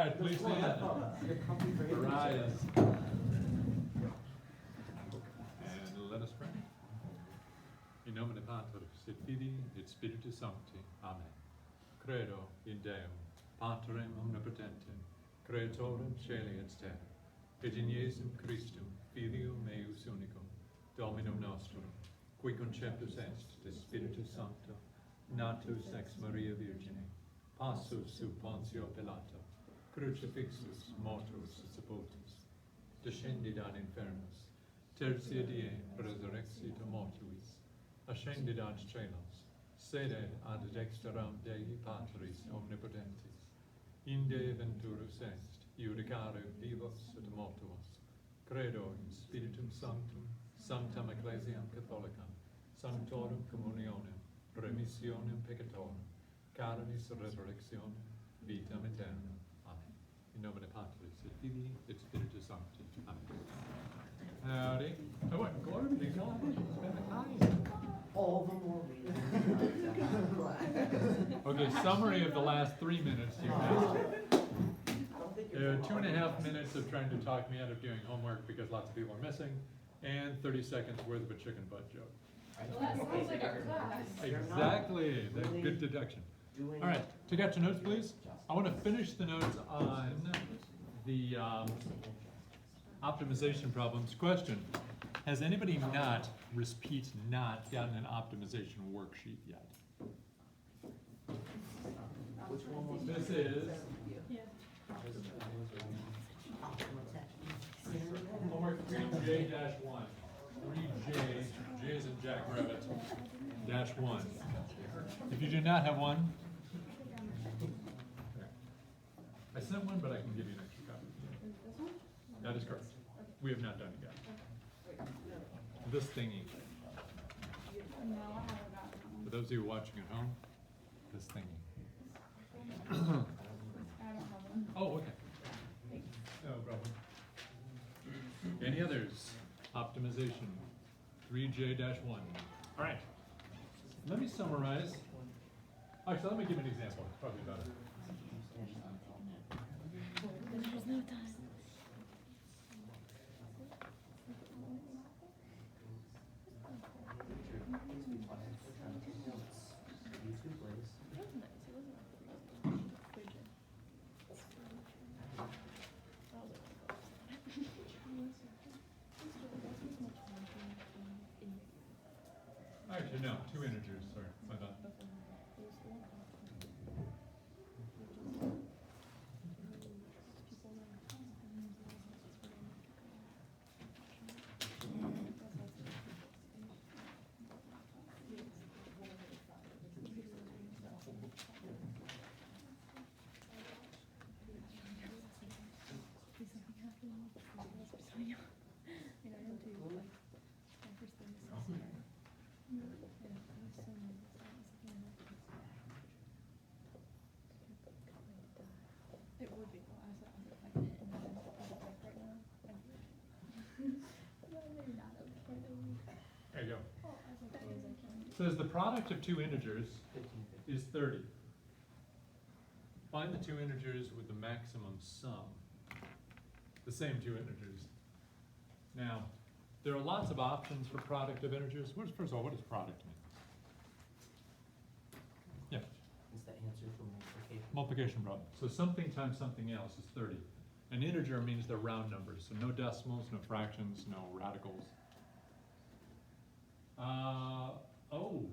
right, please stand. Arise. And let us pray. In nomine Patris et Filii et Spiritus Sancti. Amen. Credo in Deum, Patrem omnipotentem, Creatorem caeli et terrae, et in Iesum Christum, Filium eius unicum, Dominum nostrum, qui conceptus est de Spiritus Sancto, natus ex Maria Virgine, passus sub Pontio Pilato, crucifixus, mortus et sepultus, descendit ad infernus, tertia die resurrexit mortuis, ascendit ad caelos, sede ad dexteram Dei Patris omnipotentis, inde venturus est, iudicare vivos et mortuos, credo in Spiritum Sanctum, sanctam ecclesiam catholicam, sanctorum communionem, remissionem peccatorum, carinis resurrectionem, vitam aeternam. Amen. In nomine Patris et Filii et Spiritus Sancti. Amen. Howdy. Oh, what? Glory be to God. Spend the time. All the more reason. Okay, summary of the last 3 minutes you missed. 2.5 minutes of trying to talk me out of doing homework because lots of people are missing, and 30 seconds worth of a chicken butt joke. Well, that sounds like our class. Exactly. That's good deduction. All right, take out your notes, please. I want to finish the notes on the optimization problems. Question: has anybody not, repeat, not gotten an optimization worksheet yet? Which one was This is homework 3J-1. 3J, J is in Jack Rabbit, -1. If you do not have one, I sent one, but I can give you an extra copy. That is correct. We have not done it yet. This thingy. No, I haven't gotten one. For those of you watching at home, this thingy. I don't have one. Oh, okay. No problem. Any others? Optimization 3J-1. All right. Let me summarize. Actually, let me give an example. It's probably better. There's no time. Actually, no, 2 integers. Sorry, my bad. It would be cool. I was like, in the break right now. No, maybe not. There you go. Oh, I was like, Says the product of 2 integers is 30. Find the 2 integers with the maximum sum. The same 2 integers. Now, there are lots of options for product of integers. First of all, what does product mean? Yeah, It's the answer for multiplication. multiplication product. So something times something else is 30. An integer means they're round numbers, so no decimals, no fractions, no radicals. Oh, Oh,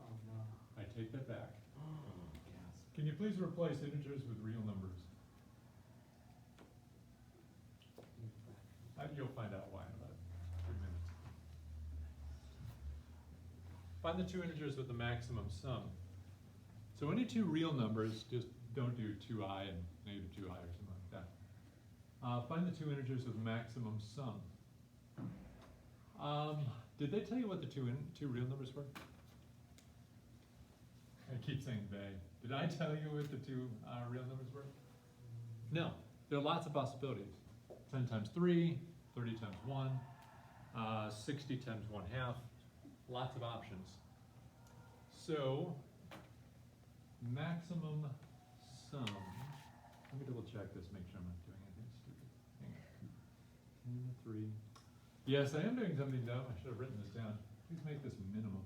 no. I take that back. Gasp. Can you please replace integers with real numbers? You'll find out why in about 3 minutes. Find the 2 integers with the maximum sum. So any 2 real numbers, just don't do 2i and -2i or something like that. Find the 2 integers with maximum sum. Did they tell you what the two real numbers were? I keep saying they. Did I tell you what the 2 real numbers were? No. There are lots of possibilities. 10 times 3, 30 times 1, 60 times 1/2. Lots of options. So, maximum sum Let me double check this, make sure I'm not doing anything stupid. Hang on. 10 to 3. Yes, I am doing something dumb. I should have written this down. Please make this minimum.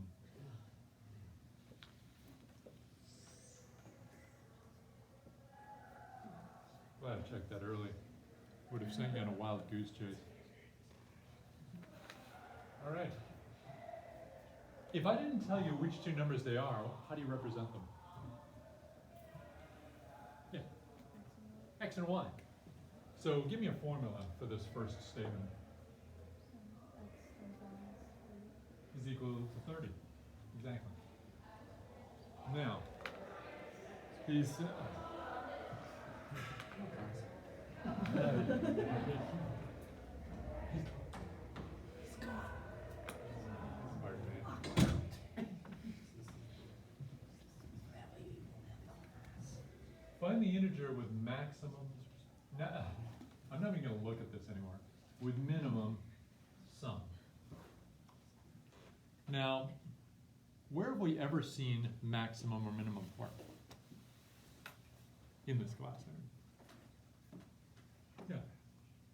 Glad I checked that early. Would have sent you on a wild goose chase. All right. If I didn't tell you which two numbers they are, how do you represent them? Yeah. X and Y. So give me a formula for this first statement. Is equal to 30. Exactly. Now, these. Find the integer with maximum. I'm not even going to look at this anymore. With minimum sum. Now, where have we ever seen maximum or minimum for? In this class, I mean. Yeah.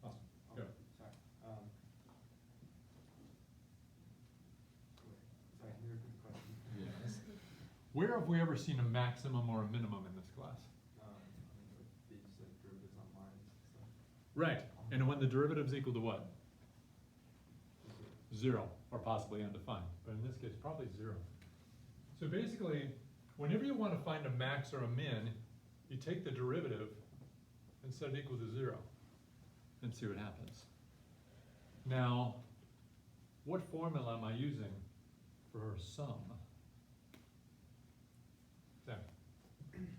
Awesome. Go. Sorry. Sorry, can you repeat the question? Yes. Where have we ever seen a maximum or a minimum in this class? These derivatives on lines and stuff. Right. And when the derivative is equal to what? 0, or possibly undefined. But in this case, probably 0. So basically, whenever you want to find a max or a min, you take the derivative and set it equal to 0 and see what happens. Now, what formula am I using for sum? Sam,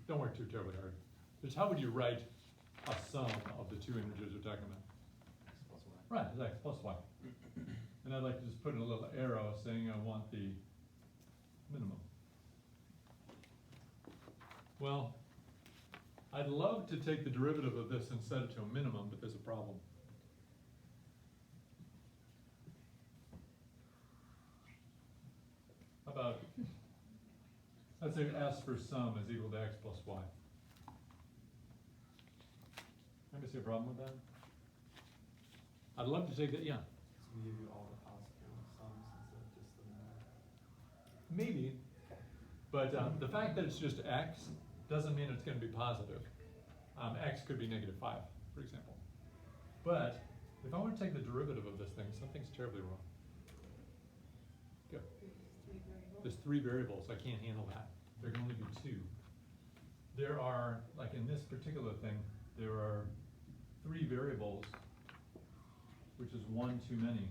don't work too terribly hard. Just how would you write a sum of the two integers we're talking about? X plus Y. Right, it's x plus y. And I'd like to just put in a little arrow saying I want the minimum. Well, I'd love to take the derivative of this and set it to a minimum, but there's a problem. How about, let's say s for sum is equal to x plus y. Anybody see a problem with that? I'd love to take that, yeah. So we give you all the possible sums instead of just the number. Maybe, but the fact that it's just x doesn't mean it's going to be positive. X could be -5, for example. But if I want to take the derivative of this thing, something's terribly wrong. Go. There's 3 variables. I can't handle that. There can only be 2. There are, like in this particular thing, there are 3 variables, which is 1 too many.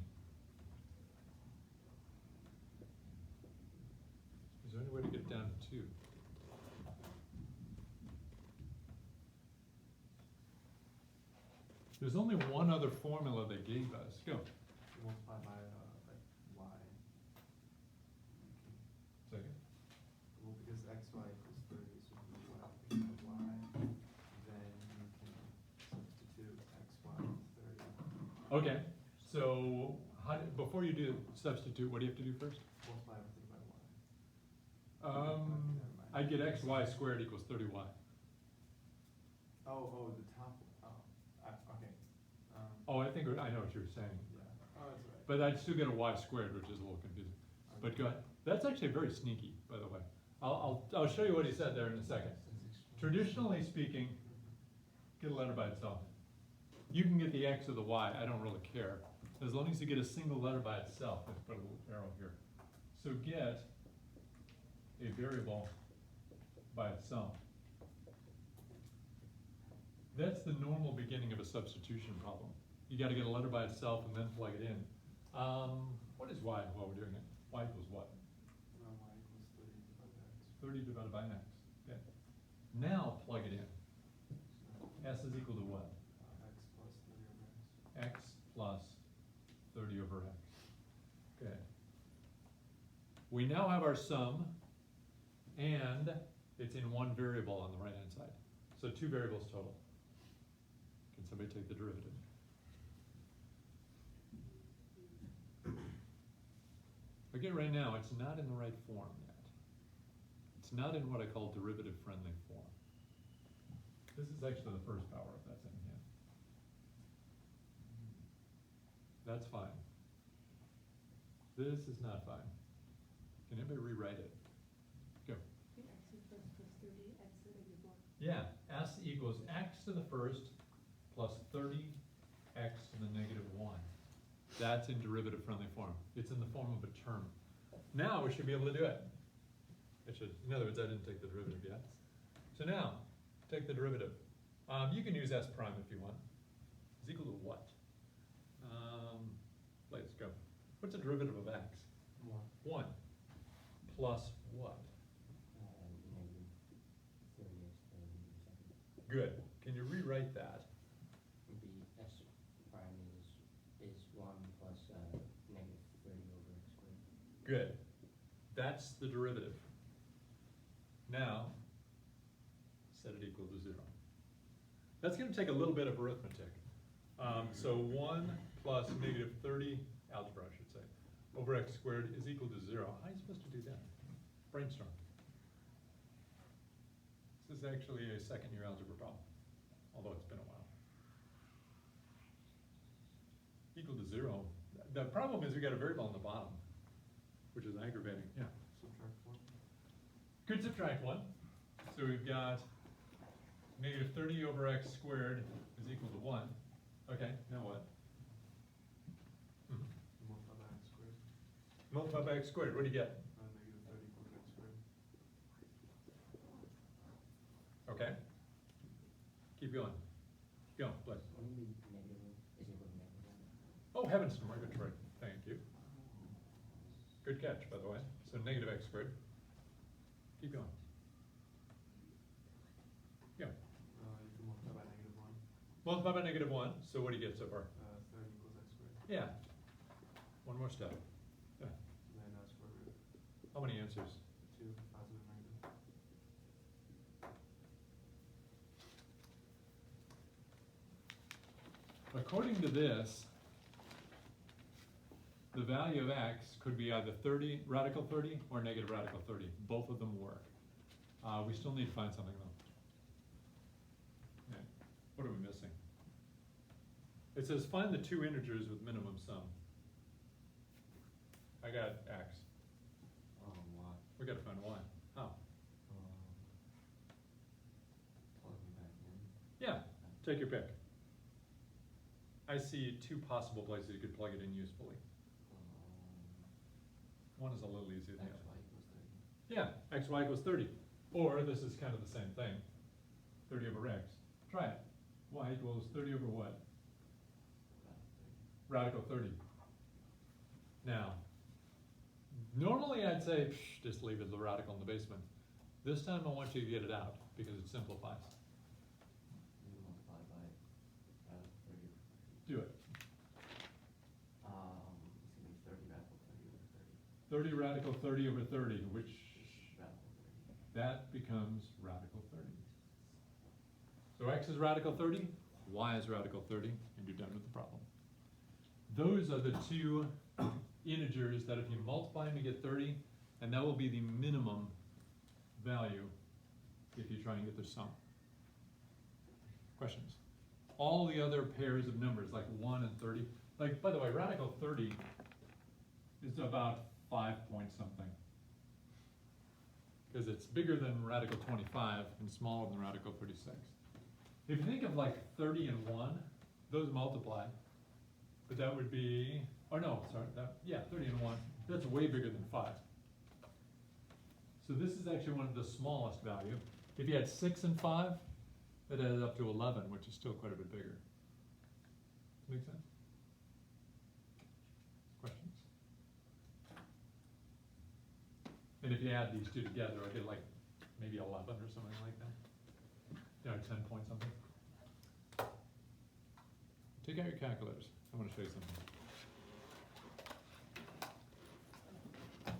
Is there any way to get down to 2? There's only one other formula they gave us. Go. You multiply by like y. Second. Well, because xy equals 30, so you do y equals y, then you can substitute xy is 30. Okay. So before you do substitute, what do you have to do first? Multiply everything by y. Never mind. I get xy squared equals 30y. Oh, the top. Okay. Oh, I think I know what you're saying. Yeah. Oh, that's right. But I'd still get a y squared, which is a little confusing. But go ahead. That's actually very sneaky, by the way. I'll show you what he said there in a second. Traditionally speaking, get a letter by itself. You can get the x or the y, I don't really care. As long as you get a single letter by itself. Let's put a little arrow here. So get a variable by itself. That's the normal beginning of a substitution problem. You got to get a letter by itself and then plug it in. What is y while we're doing it? Y equals what? Y equals 30 divided by x. 30 divided by x. Okay. Now plug it in. S is equal to what? X plus 30 over x. X plus 30 over x. Okay. We now have our sum, and it's in one variable on the right-hand side. So 2 variables total. Can somebody take the derivative? Again, right now, it's not in the right form yet. It's not in what I call derivative-friendly form. This is actually the first power if that's in here. That's fine. This is not fine. Can anybody rewrite it? Go. Yeah, s equals x to the first plus 30x to the negative 1. That's in derivative friendly form. It's in the form of a term. Now we should be able to do it. In other words, I didn't take the derivative yet. So now, take the derivative. You can use s prime if you want. Is equal to what? Let's go. What's the derivative of x? 1. Plus what? Good. Can you rewrite that? Would be s prime is 1 plus negative 30 over x squared. Good. That's the derivative. Now, set it equal to 0. That's going to take a little bit of arithmetic. So 1 plus negative 30, algebra I should say, over x squared is equal to 0. How are you supposed to do that? Brainstorm. This is actually a second-year algebra problem, although it's been a while. Equal to 0. The problem is we got a variable on the bottom, which is aggravating. Yeah. Subtract 1. Could subtract 1. So we've got negative 30 over x squared is equal to 1. Okay, now what? Multiply by x squared. Multiply by x squared. What do you get? Negative 30 equals x squared. Okay. Keep going. Go, please. Wouldn't be negative is equal to negative 1. Oh, heavens to Murgatroyd. Thank you. Good catch, by the way. So negative x squared. Keep going. Go. You can multiply by negative 1. Multiply by negative 1. So what do you get so far? 30 equals x squared. Yeah. One more step. Yeah. And then square root. How many answers? 2, positive, negative. According to this, the value of x could be either 30, radical 30, or negative radical 30. Both of them work. We still need to find something though. Okay. What are we missing? It says find the two integers with minimum sum. I got x. Y. We got to find y. How? Plug them back in. Yeah, take your pick. I see two possible places you could plug it in usefully. One is a little easier than the other. Yeah, xy equals 30. Or this is kind of the same thing. 30 over x. Try it. Y equals 30 over what? Radical 30. Now, normally I'd say, just leave it the radical in the basement. This time I want you to get it out because it simplifies. Multiply by 30 Do it. It's going to be 30 radical 30 over 30. 30 radical 30 over 30, which Radical 30. that becomes radical 30. So x is radical 30, y is radical 30, and you're done with the problem. Those are the two integers that if you multiply them you get 30, and that will be the minimum value if you try and get the sum. Questions? All the other pairs of numbers, like 1 and 30, like, by the way, radical 30 is about 5 point something. Because it's bigger than radical 25 and smaller than radical 36. If you think of like 30 and 1, those multiply. But that would be, oh no, sorry, 30 and 1. That's way bigger than 5. So this is actually one of the smallest value. If you had 6 and 5, that added up to 11, which is still quite a bit bigger. Make sense? Questions? And if you add these two together, I get like maybe 11 or something like that. 10 point something. Take out your calculators. I want to show you something.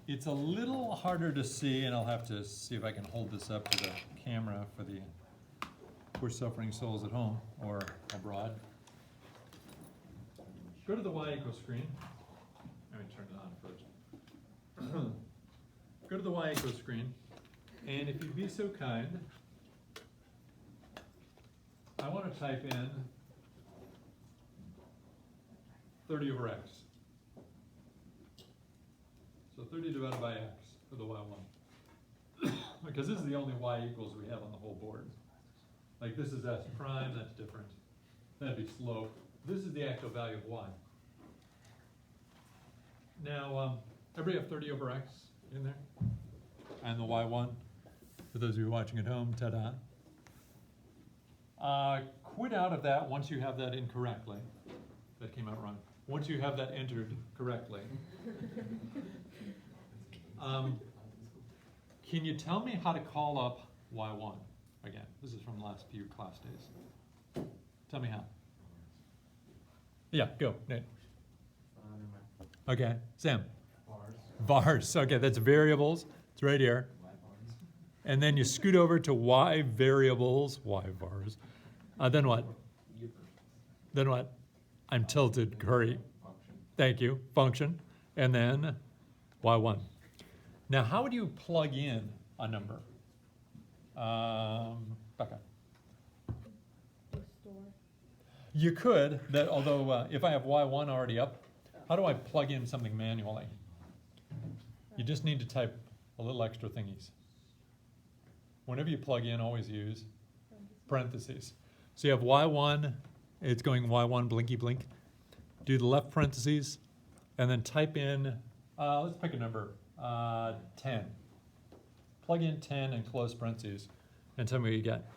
It's a little harder to see, and I'll have to see if I can hold this up to the camera for the poor suffering souls at home or abroad. Go to the y equals screen. Let me turn it on first. Go to the y equals screen, and if you'd be so kind, I want to type in 30 over x. So 30 divided by x for the y1. Because this is the only y equals we have on the whole board. Like this is s prime, that's different. That'd be slope. This is the actual value of y. Now, everybody have 30 over x in there? And the y1? For those of you watching at home, ta-da. Quit out of that once you have that incorrectly. That came out wrong. Once you have that entered correctly. Can you tell me how to call up y1 again? This is from the last few class days. Tell me how. Yeah, go, Nate. Okay, Sam. Vars. Okay, that's variables. It's right here. And then you scoot over to y variables, y vars. Then what? Then what? I'm tilted, hurry. Thank you, function. And then y1. Now, how would you plug in a number? Becca. Store. You could, although if I have y1 already up, how do I plug in something manually? You just need to type a little extra thingies. Whenever you plug in, always use parentheses. So you have y1, it's going y1, blinky blink. Do the left parentheses, and then type in, let's pick a number, 10. Plug in 10 and close parentheses, and tell me what you get.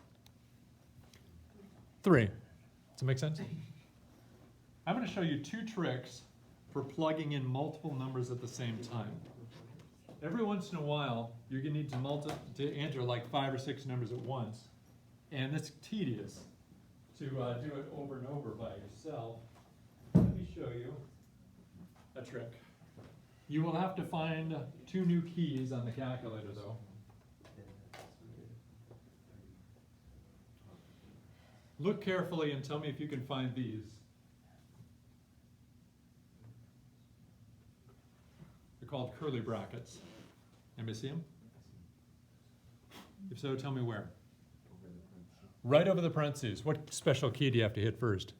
3. Does that make sense? I'm going to show you 2 tricks for plugging in multiple numbers at the same time. Every once in a while, you're going to need to enter like 5 or 6 numbers at once, and it's tedious to do it over and over by yourself. Let me show you a trick. You will have to find 2 new keys on the calculator, though. Look carefully and tell me if you can find these. They're called curly brackets. Anybody see them? If so, tell me where. Right over the parentheses. What special key do you have to hit first?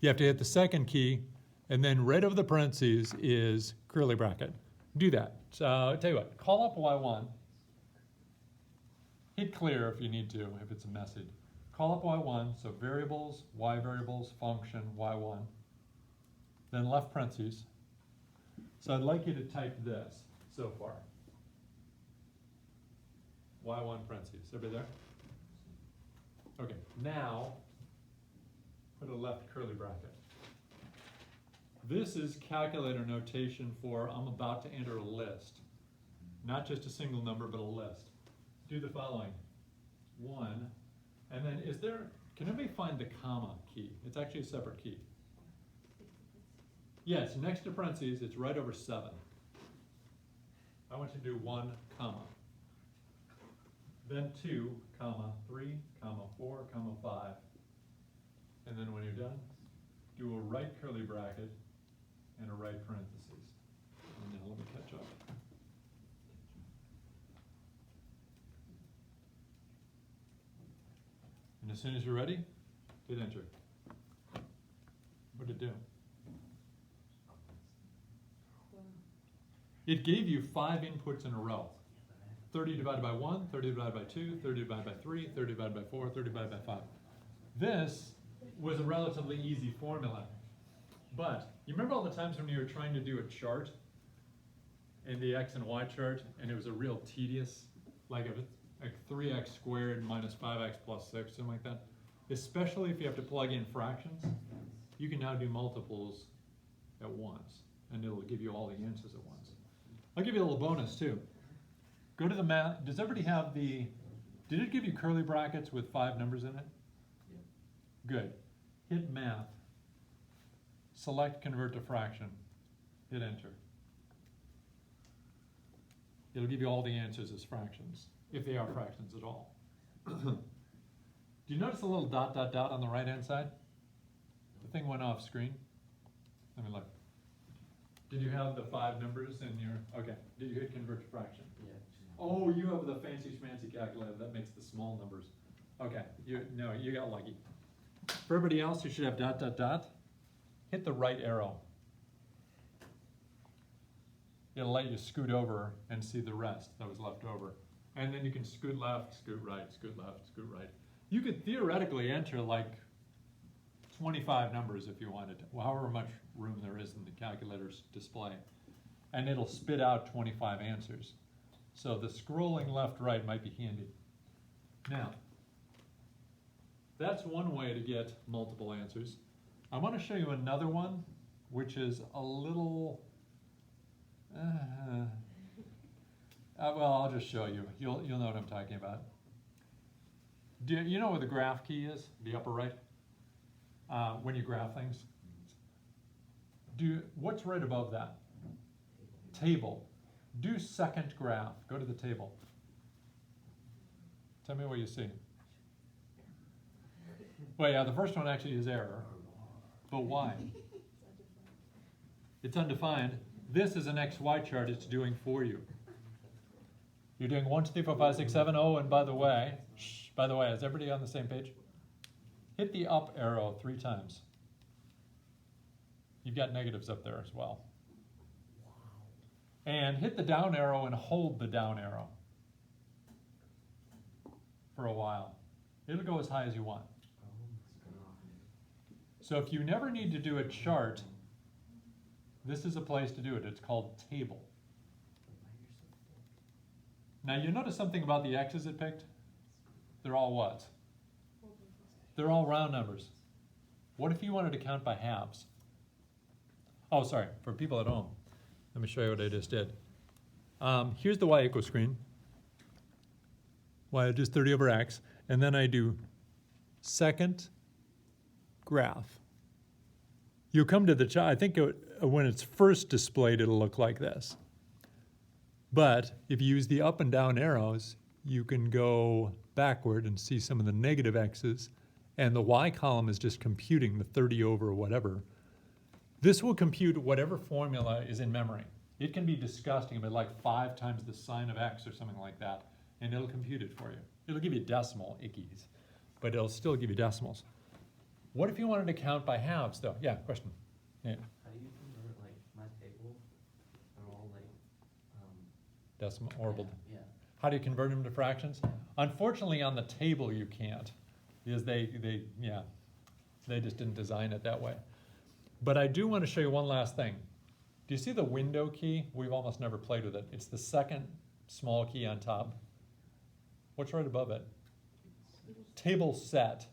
You have to hit the second key, and then right over the parentheses is curly bracket. Do that. So I'll tell you what, call up y1. Hit clear if you need to, if it's a message. Call up y1, so variables, y variables, function, y1. Then left parentheses. So I'd like you to type this so far. y1 parentheses. Everybody there? Okay, now put a left curly bracket. This is calculator notation for I'm about to enter a list. Not just a single number, but a list. Do the following. 1, and then can anybody find the comma key? It's actually a separate key. Yes, next to parentheses, it's right over 7. I want you to do 1, comma. Then 2, comma, 3, comma, 4, comma, 5. And then when you're done, do a right curly bracket and a right parentheses. And now let me catch up. And as soon as you're ready, hit enter. What did it do? It gave you 5 inputs in a row. 30 divided by 1, 30 divided by 2, 30 divided by 3, 30 divided by 4, 30 divided by 5. This was a relatively easy formula. But you remember all the times when you were trying to do a chart in the x and y chart, and it was a real tedious, like 3x squared minus 5x plus 6, something like that? Especially if you have to plug in fractions, you can now do multiples at once, and it'll give you all the answers at once. I'll give you a little bonus too. Go to the math. Does everybody have did it give you curly brackets with 5 numbers in it? Yeah. Good. Hit math. Select convert to fraction. Hit enter. It'll give you all the answers as fractions, if they are fractions at all. Do you notice a little dot, dot, dot on the right-hand side? The thing went off screen. Let me look. Did you have the 5 numbers in your, okay. Did you hit convert to fraction? Yeah. Oh, you have the fancy schmancy calculator that makes the small numbers. Okay, you got lucky. For everybody else, you should have dot, dot, dot. Hit the right arrow. It'll let you scoot over and see the rest that was left over. And then you can scoot left, scoot right, scoot left, scoot right. You could theoretically enter like 25 numbers if you wanted, however much room there is in the calculator's display. And it'll spit out 25 answers. So the scrolling left-right might be handy. Now, that's one way to get multiple answers. I want to show you another one, which is a little, well, I'll just show you. You'll know what I'm talking about. Do you know where the graph key is? The upper right? When you graph things. What's right above that? Table. Do second graph. Go to the table. Tell me what you see. Well, yeah, the first one actually is error. But why? It's undefined. This is an XY chart it's doing for you. You're doing 1, 2, 3, 4, 5, 6, 7. Oh, and by the way, is everybody on the same page? Hit the up arrow 3 times. You've got negatives up there as well. And hit the down arrow and hold the down arrow for a while. It'll go as high as you want. So if you never need to do a chart, this is a place to do it. It's called table. Now you notice something about the X's it picked? They're all what? They're all round numbers. What if you wanted to count by halves? Oh, sorry, for people at home. Let me show you what I just did. Here's the y equals screen. Y just 30 over x. And then I do second graph. You'll come to the chart. I think when it's first displayed, it'll look like this. But if you use the up and down arrows, you can go backward and see some of the negative x's. And the y column is just computing the 30 over whatever. This will compute whatever formula is in memory. It can be disgusting, but like 5 times the sine of x or something like that, and it'll compute it for you. It'll give you decimal ickies, but it'll still give you decimals. What if you wanted to count by halves, though? Yeah, question. Yeah. How do you convert, like, my table? They're all, like, Decimal, orbital. Yeah. How do you convert them to fractions? Unfortunately, on the table you can't, because they just didn't design it that way. But I do want to show you one last thing. Do you see the window key? We've almost never played with it. It's the second small key on top. What's right above it? Table set.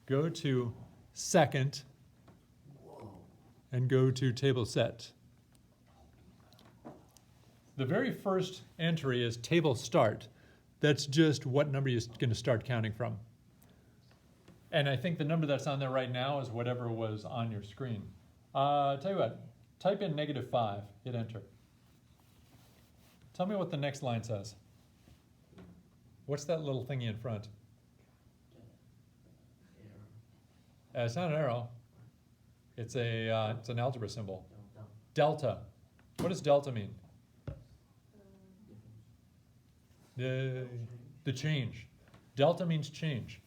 Go to second and go to table set. The very first entry is table start. That's just what number you're going to start counting from. And I think the number that's on there right now is whatever was on your screen. Tell you what, type in -5, hit enter. Tell me what the next line says. What's that little thingy in front? It's not an arrow. It's an algebra symbol. Delta. What does delta mean? The change. Delta means change.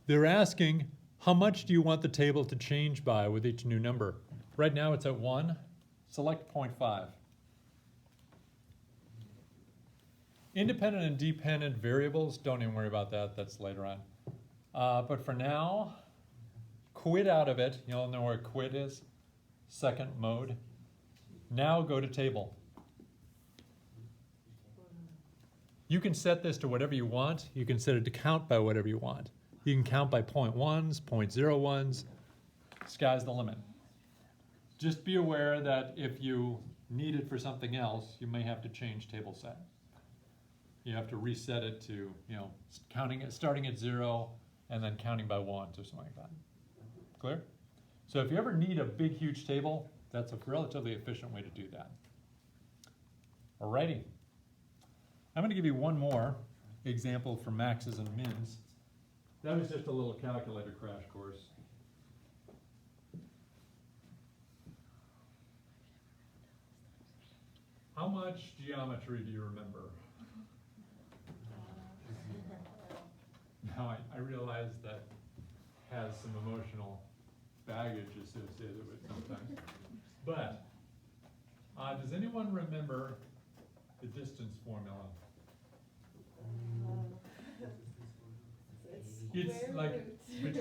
They're asking, how much do you want the table to change by with each new number? Right now it's at 1. Select 0.5. Independent and dependent variables, don't even worry about that. That's later on. But for now, quit out of it. You all know where quit is? Second mode. Now go to table. You can set this to whatever you want. You can set it to count by whatever you want. You can count by 0.1s, 0.01s. Sky's the limit. Just be aware that if you need it for something else, you may have to change table set. You have to reset it to, starting at 0 and then counting by 1s or something like that. Clear? So if you ever need a big, huge table, that's a relatively efficient way to do that. Alrighty. I'm going to give you one more example for maxes and mins. That was just a little calculator crash course. How much geometry do you remember? Now, I realize that has some emotional baggage associated with it sometimes. But, does anyone remember the distance formula? It's Square like root.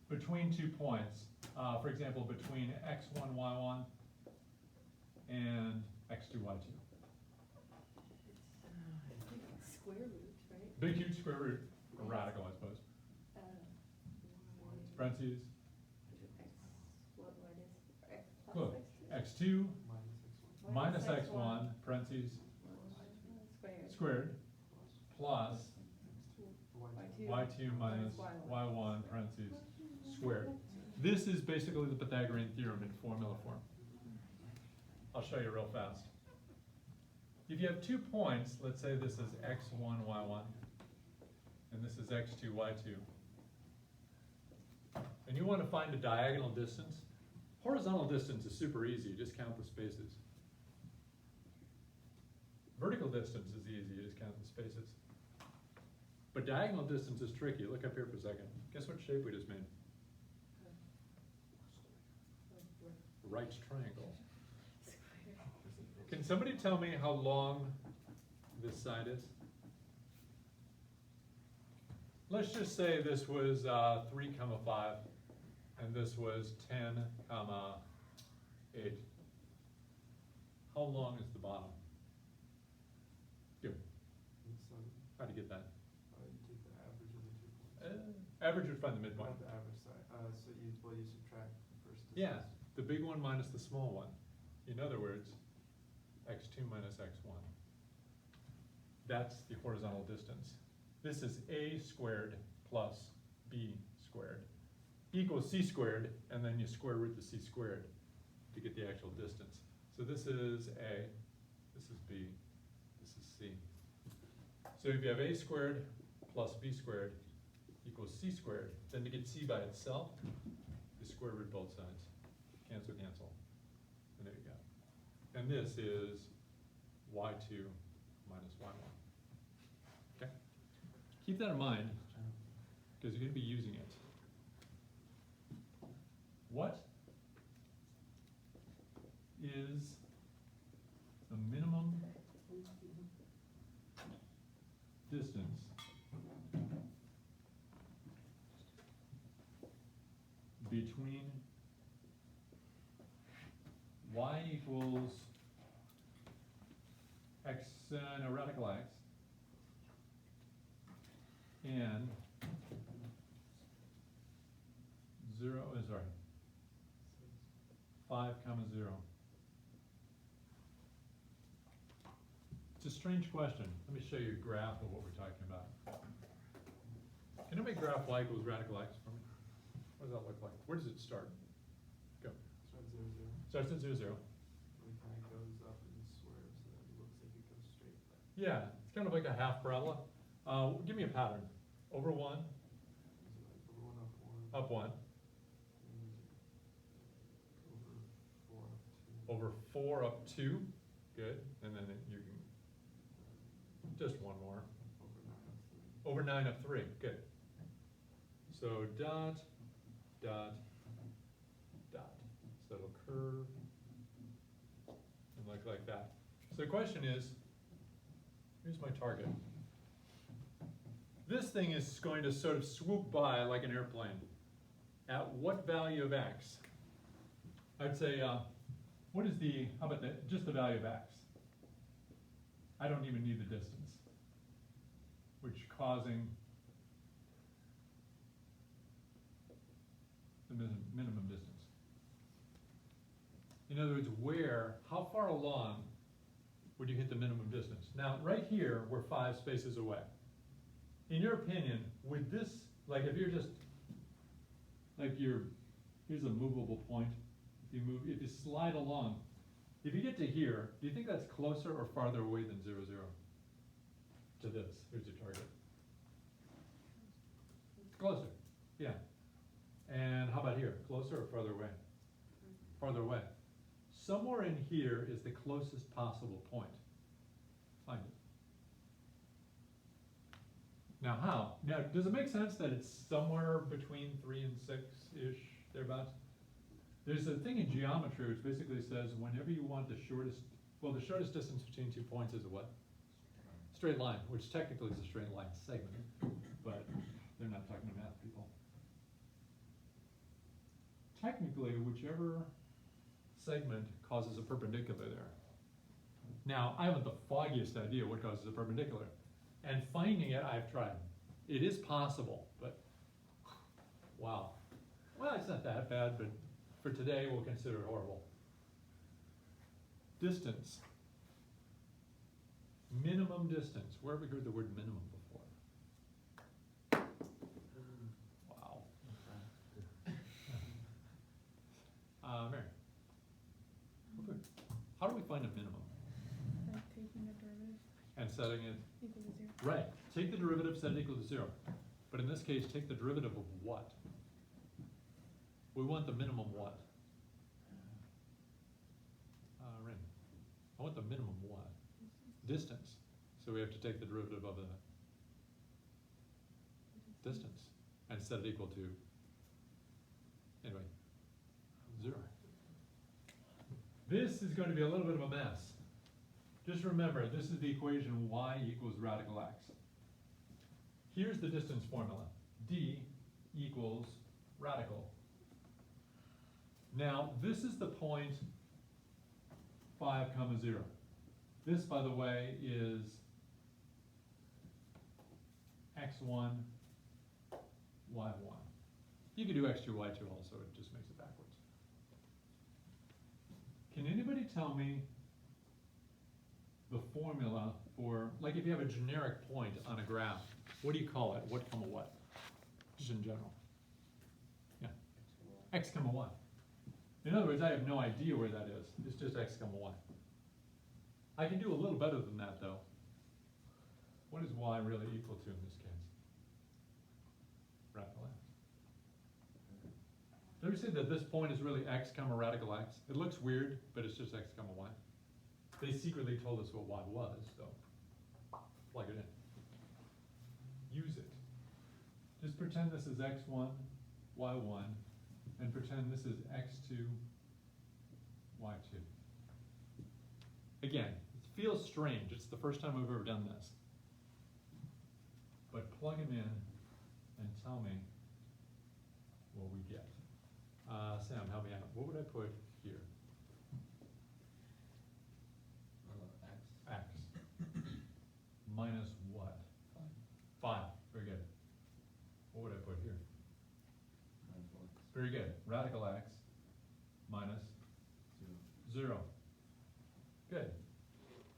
between 2 points. For example, between x1, y1 and x2, y2. Square root, right? Big, huge square root, or radical, I suppose. Parentheses, What is, x plus look, x2? x2 minus x1, parentheses, Squared. squared, plus Y2. y2 minus y1, parentheses, squared. This is basically the Pythagorean theorem in formula form. I'll show you real fast. If you have 2 points, let's say this is x1, y1, and this is x2, y2, and you want to find a diagonal distance, horizontal distance is super easy, you just count the spaces. Vertical distance is easy, you just count the spaces. But diagonal distance is tricky. Look up here for a second. Guess what shape we just made? Right triangle. Can somebody tell me how long this side is? Let's just say this was 3, 5, and this was 10, 8. How long is the bottom? Good. How do you get that? You take the average of the 2 points. Average would find the midpoint. Not the average side, so you subtract the first distance. Yeah, the big one minus the small one. In other words, x2 minus x1. That's the horizontal distance. This is a squared plus b squared equals c squared, and then you square root the c squared to get the actual distance. So this is a, this is b, this is c. So if you have a squared plus b squared equals c squared, then to get c by itself, you square root both sides. Cancel, cancel. And there you go. And this is y2 minus y1. Okay? Keep that in mind, because you're going to be using it. What is the minimum distance between y equals x, no, radical x, and 5, 0. It's a strange question. Let me show you a graph of what we're talking about. Can you make graph y equals radical x for me? What does that look like? Where does it start? Go. Start 0, 0. Starts at 0, 0. It kind of goes up and swerves, so that it looks like it goes straight. Yeah, it's kind of like a half parabola. Give me a pattern. Over 1, So like over 1, up 1. up 1, And over 4, up 2. over 4, up 2. Good. And then you can, just one more. Over 9, up 3. Over 9, up 3. Good. So dot, dot, dot. So it'll curve and look like that. So the question is, here's my target. This thing is going to sort of swoop by like an airplane. At what value of x? I'd say, what is the, how about just the value of x? I don't even need the distance, which causing the minimum distance. In other words, how far along would you hit the minimum distance? Now, right here, we're 5 spaces away. In your opinion, would this, like if you're just, like here's a movable point. If you slide along, if you get to here, do you think that's closer or farther away than 0, 0? To this, here's your target. Closer, yeah. And how about here, closer or farther away? Farther away. Somewhere in here is the closest possible point. Find it. Now how? Now, does it make sense that it's somewhere between 3 and 6-ish, thereabouts? There's a thing in geometry which basically says whenever you want the shortest, well, the shortest distance between 2 points is a what? Straight line, which technically is a straight line segment, but they're not talking to math people. Technically, whichever segment causes a perpendicular there. Now, I haven't the foggiest idea what causes a perpendicular. And finding it, I've tried. It is possible, but wow. Well, it's not that bad, but for today, we'll consider it horrible. Distance. Minimum distance. Where have we heard the word minimum before? Wow. Mary. Okay. How do we find a minimum? By taking the derivative And setting it, equal to 0. right, take the derivative, set it equal to 0. But in this case, take the derivative of what? We want the minimum what? Rin. I want the minimum what? Distance. So we have to take the derivative of the distance and set it equal to, anyway, 0. This is going to be a little bit of a mess. Just remember, this is the equation y equals radical x. Here's the distance formula. D equals radical. Now, this is the point 5, 0. This, by the way, is x1, y1. You could do x2, y2 also, it just makes it backwards. Can anybody tell me the formula for, like if you have a generic point on a graph, what do you call it? What comma what? Just in general. Yeah. X comma y. In other words, I have no idea where that is. It's just x comma y. I can do a little better than that though. What is y really equal to in this case? Radical x. Did we say that this point is really x comma radical x? It looks weird, but it's just x comma y. They secretly told us what y was, so plug it in. Use it. Just pretend this is x1, y1, and pretend this is x2, y2. Again, it feels strange. It's the first time I've ever done this. But plug them in and tell me what we get. Sam, help me out. What would I put here? X. Minus what? 5. Very good. What would I put here? Very good. Radical x minus 0. Good.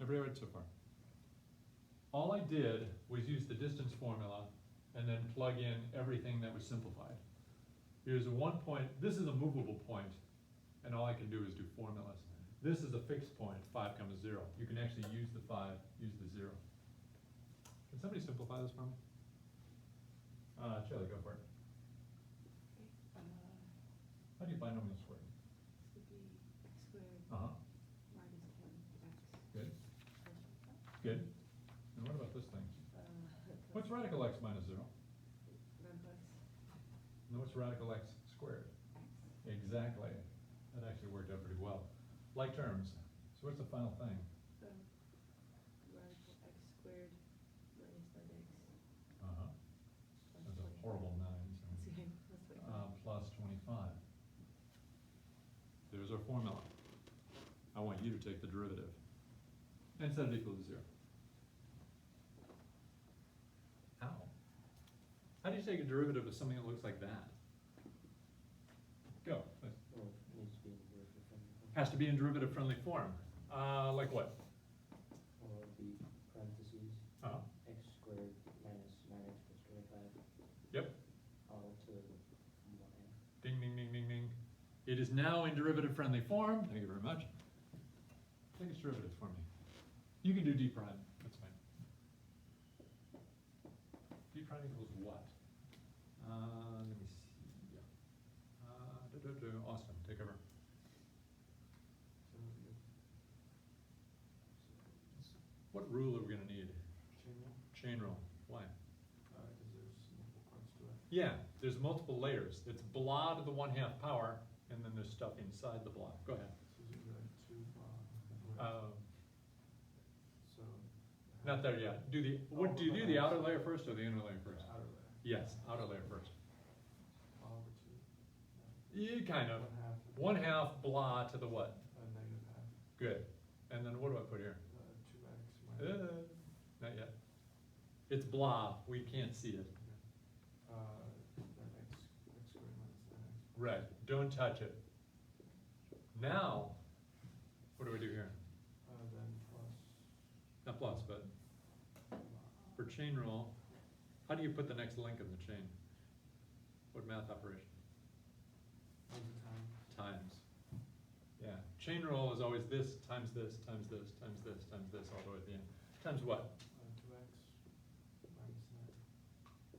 Everybody read so far? All I did was use the distance formula and then plug in everything that was simplified. Here's a 1 point. This is a movable point, and all I can do is do formulas. This is a fixed point, 5, 0. You can actually use the 5, use the 0. Can somebody simplify this for me? Charlie, go for it. How do you binomial squared? This would be x squared Uh-huh. minus 10x. Good. Good. And what about this thing? What's radical x minus 0? Radical x. And what's radical x squared? X. Exactly. That actually worked out pretty well. Like terms. So what's the final thing? Radical x squared minus 9x. Uh-huh. Plus That's a 25. horrible 9. That's okay. Plus 25. Plus 25. There's our formula. I want you to take the derivative and set it equal to 0. How? How do you take a derivative of something that looks like that? Go. Please. Well, it needs to be in derivative from Has to be in derivative friendly form. Like what? Or the parentheses, Uh-huh. x squared minus 9x plus 25. Yep. All to y. Ding, ding, ding, ding, ding. It is now in derivative friendly form. Thank you very much. Take its derivative for me. You can do d prime. That's fine. D prime equals what? Let me see. Austin, take over. What rule are we going to need? Chain rule. Chain rule. Why? Yeah, there's multiple layers. It's blah to the 1/2 power, and then there's stuff inside the blah. Go ahead. So you got two blocks. So. Not there yet. Do you do the outer layer first or the inner layer first? Outer layer. Yes, outer layer first. All over two. Yeah, kind of. 1/2. 1/2 blah to the what? -1/2. Good. And then what do I put here? 2x minus. Not yet. It's blah. We can't see it. Then x squared minus 9x. Right. Don't touch it. Now, what do we do here? Then plus. Not plus, but for chain rule, how do you put the next link in the chain? What math operation? Over time. Times. Yeah. Chain rule is always this times this times this times this times this all the way at the end. Times what? 2x minus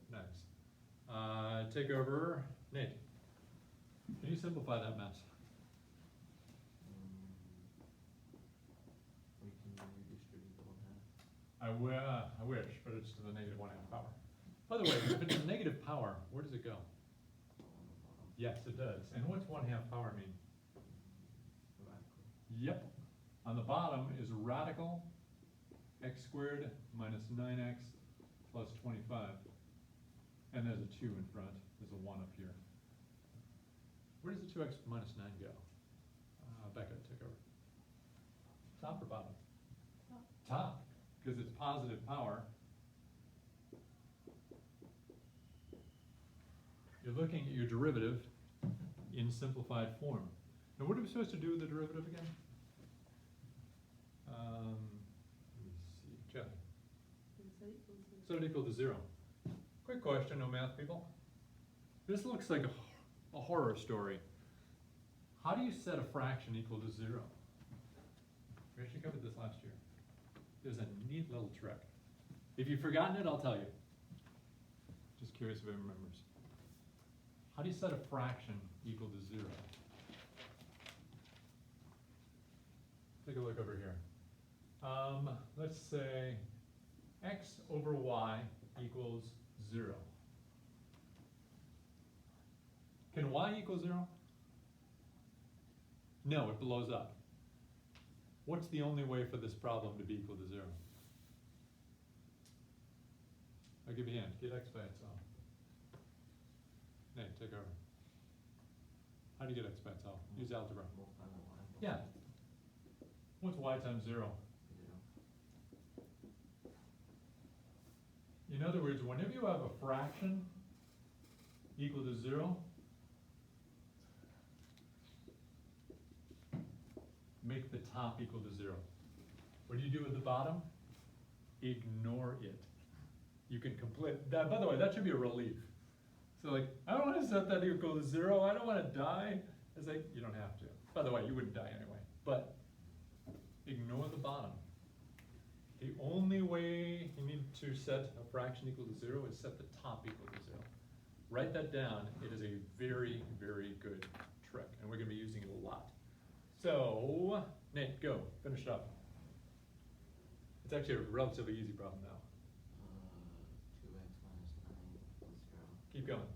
9. Nice. Take over. Nate. Can you simplify that mess? We can redistribute the 1/2. I wish, but it's to the negative 1/2 power. By the way, if it's a negative power, where does it go? Yes, it does. And what's 1/2 power mean? Radical. Yep. On the bottom is radical x squared minus 9x plus 25. And there's a 2 in front. There's a 1 up here. Where does the 2x minus 9 go? Becca, take over. Top or bottom? Top. Top, because it's positive power. You're looking at your derivative in simplified form. Now what are we supposed to do with the derivative again? Let me see, Jeff. Set it equal to 0. Quick question, no math people. This looks like a horror story. How do you set a fraction equal to 0? We actually covered this last year. There's a neat little trick. If you've forgotten it, I'll tell you. Just curious if anyone remembers. How do you set a fraction equal to 0? Take a look over here. Let's say x over y equals 0. Can y equal 0? No, it blows up. What's the only way for this problem to be equal to 0? I'll give you a hand. Get x by itself. Nate, take over. How do you get x by itself? Use algebra. Multiply by y. Yeah. What's y times 0? 0. In other words, whenever you have a fraction equal to 0, make the top equal to 0. What do you do with the bottom? Ignore it. You can complete that. By the way, that should be a relief. So like, I don't want to set that equal to 0. I don't want to die. It's like, you don't have to. By the way, you wouldn't die anyway. But ignore the bottom. The only way you need to set a fraction equal to 0 is set the top equal to 0. Write that down. It is a very, very good trick, and we're going to be using it a lot. So, Nate, go. Finish it up. It's actually a relatively easy problem now. 2x minus 9 plus 0. Keep going.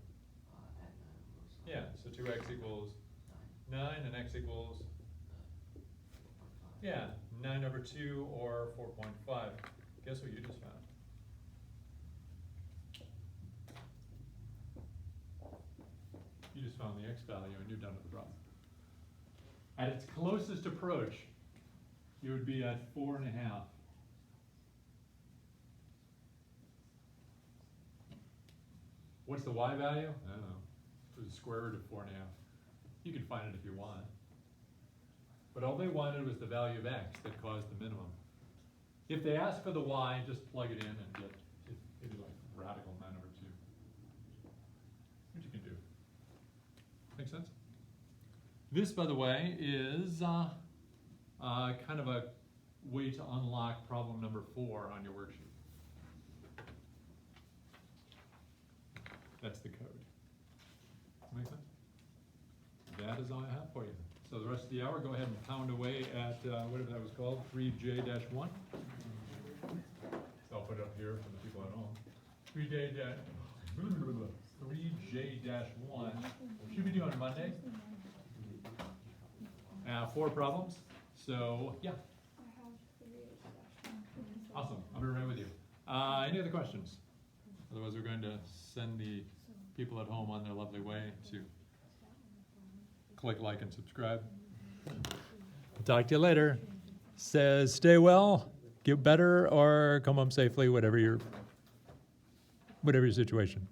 Add 9 on both sides. Yeah, so 2x equals 9. 9, and x equals, 4.5. yeah, 9 over 2 or 4.5. Guess what you just found? You just found the x value and you're done with the problem. At its closest approach, you would be at 4.5. What's the y value? I don't know. It's the square root of 4.5. You can find it if you want. But all they wanted was the value of x that caused the minimum. If they ask for the y, just plug it in and get maybe like radical 9 over 2. Which you can do. Make sense? This, by the way, is kind of a way to unlock problem number 4 on your worksheet. That's the code. Make sense? That is all I have for you. So the rest of the hour, go ahead and pound away at whatever that was called, 3J-1. So I'll put it up here for the people at home. 3J-1. 3J-1. Should be due on Monday. 4 problems. So, yeah. I have 3H-1. Awesome. I'll be right with you. Any other questions? Otherwise, we're going to send the people at home on their lovely way to click like and subscribe. Talk to you later. Says stay well, get better, or come home safely, whatever your situation.